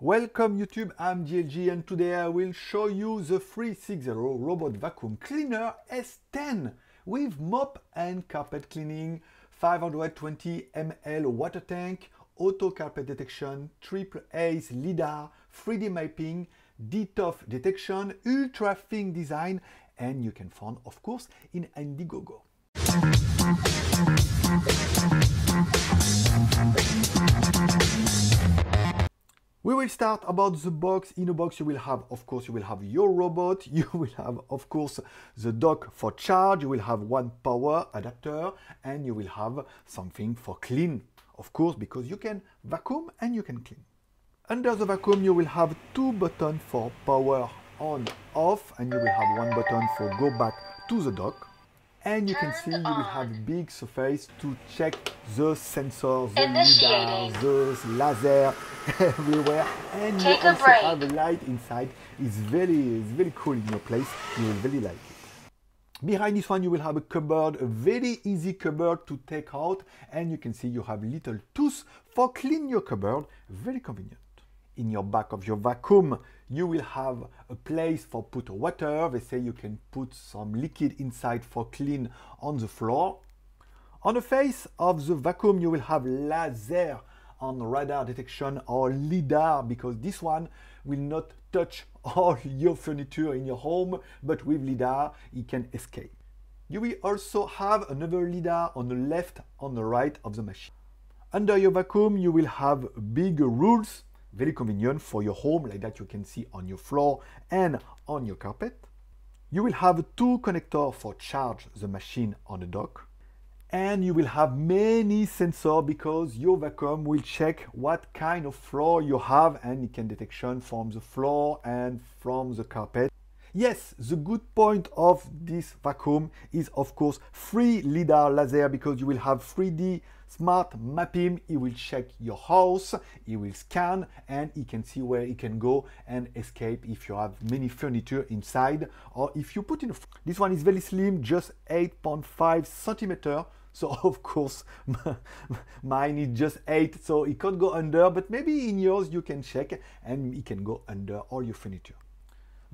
Welcome YouTube, I'm ByGLG and today I will show you the 360 Robot Vacuum Cleaner S10 with mop and carpet cleaning, 520 ml water tank, auto carpet detection, triple A's LiDAR, 3D mapping, DTOF detection, ultra thin design, and you can find of course in Indiegogo. We will start about the box. In a box you will have, of course, you will have your robot, you will have, of course, the dock for charge, you will have one power adapter, and you will have something for clean, of course, because you can vacuum and you can clean. Under the vacuum you will have two buttons for power on, off, and you will have one button for go back to the dock. And you can see you will have a big surface to check the sensors, the LiDAR, the laser everywhere. And you also have a light inside. It's very cool in your place. You will really like it. Behind this one you will have a cupboard, a very easy cupboard to take out. And you can see you have little tools for clean your cupboard. Very convenient. In your back of your vacuum, you will have a place for put water. They say you can put some liquid inside for clean on the floor. On the face of the vacuum, you will have laser on radar detection or LiDAR, because this one will not touch all your furniture in your home, but with LiDAR, it can escape. You will also have another LiDAR on the left, on the right of the machine. Under your vacuum, you will have big rules. Very convenient for your home, like that you can see on your floor and on your carpet. You will have two connectors for charge the machine on the dock. And you will have many sensors because your vacuum will check what kind of floor you have, and it can detection from the floor and from the carpet. Yes, the good point of this vacuum is of course free LiDAR laser, because you will have 3D smart mapping. It will check your house, it will scan, and it can see where it can go and escape if you have many furniture inside, or if you put in a... This one is very slim, just 8.5 centimeters. So of course mine is just 8, so it can't go under, but maybe in yours you can check and it can go under all your furniture.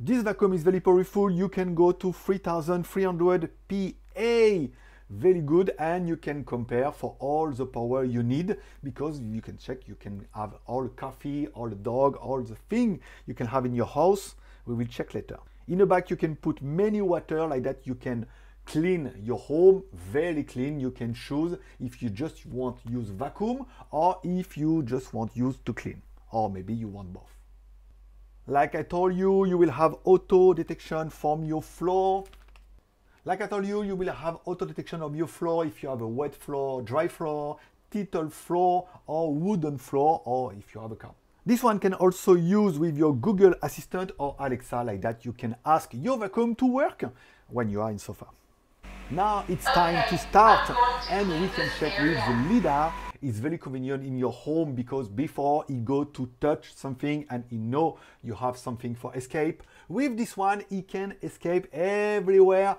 This vacuum is very powerful. You can go to 3300 PA. Very good, and you can compare for all the power you need, because you can check, you can have all the coffee, all the dog, all the thing you can have in your house. We will check later. In the back you can put many water, like that you can clean your home, very clean. You can choose if you just want to use vacuum or if you just want use to clean, or maybe you want both. Like I told you, you will have auto detection from your floor. Like I told you, you will have auto detection of your floor if you have a wet floor, dry floor, tile floor, or wooden floor, or if you have a carpet. This one can also use with your Google Assistant or Alexa, like that you can ask your vacuum to work when you are in sofa. Now it's time to start, and we can check with the LiDAR. It's very convenient in your home, because before it go to touch something and you know you have something for escape. With this one, it can escape everywhere,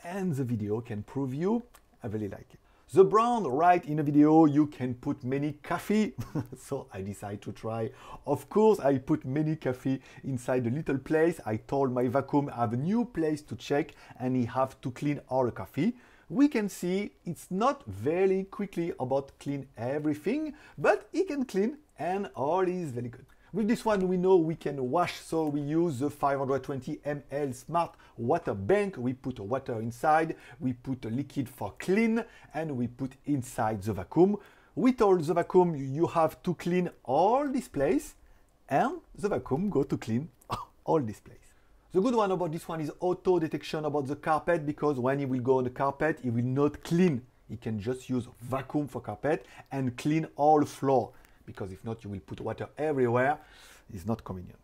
and the video can prove you. I really like it. The brand right in the video, you can put many coffee. So I decided to try. Of course, I put many coffee inside the little place. I told my vacuum I have a new place to check, and he have to clean all the coffee. We can see it's not very quickly about clean everything, but it can clean, and all is very good. With this one, we know we can wash, so we use the 520 ml smart water bank. We put water inside, we put a liquid for clean, and we put inside the vacuum. We told the vacuum you have to clean all this place, and the vacuum go to clean all this place. The good one about this one is auto detection about the carpet, because when it will go on the carpet, it will not clean. It can just use vacuum for carpet and clean all floor, because if not, you will put water everywhere. It's not convenient.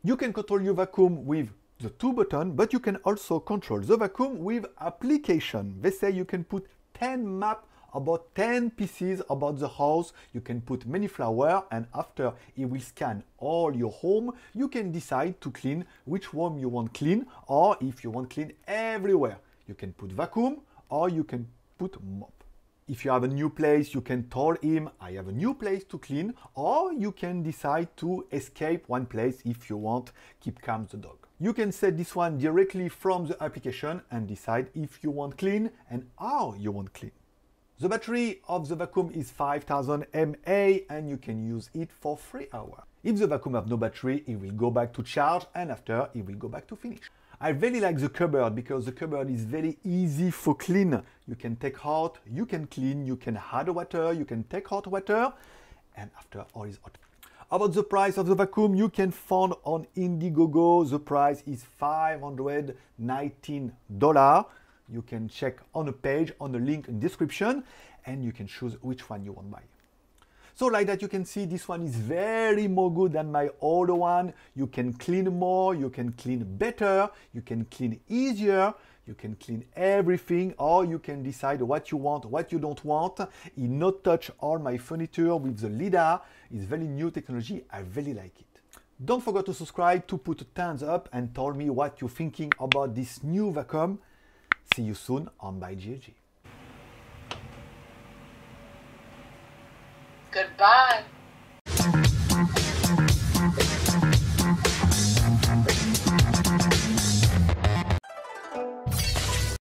You can control your vacuum with the two buttons, but you can also control the vacuum with application. They say you can put 10 maps about 10 pieces about the house. You can put many flowers, and after it will scan all your home, you can decide to clean which room you want clean, or if you want clean everywhere. You can put vacuum or you can put mop. If you have a new place, you can tell him, I have a new place to clean, or you can decide to escape one place if you want, keep calm the dog. You can set this one directly from the application and decide if you want clean and how you want clean. The battery of the vacuum is 5000 mAh and you can use it for 3 hours. If the vacuum have no battery, it will go back to charge and after it will go back to finish. I really like the cupboard because the cupboard is very easy for clean. You can take out, you can clean, you can add water, you can take out water, and after all is hot. About the price of the vacuum, you can find on Indiegogo. The price is $519. You can check on a page, on the link in description, and you can choose which one you want to buy. So like that, you can see this one is very more good than my older one. You can clean more, you can clean better, you can clean easier, you can clean everything, or you can decide what you want, what you don't want. It not touch all my furniture with the LiDAR. It's very new technology, I really like it. Don't forget to subscribe, to put a thumbs up and tell me what you're thinking about this new vacuum. See you soon on ByGLG. Goodbye.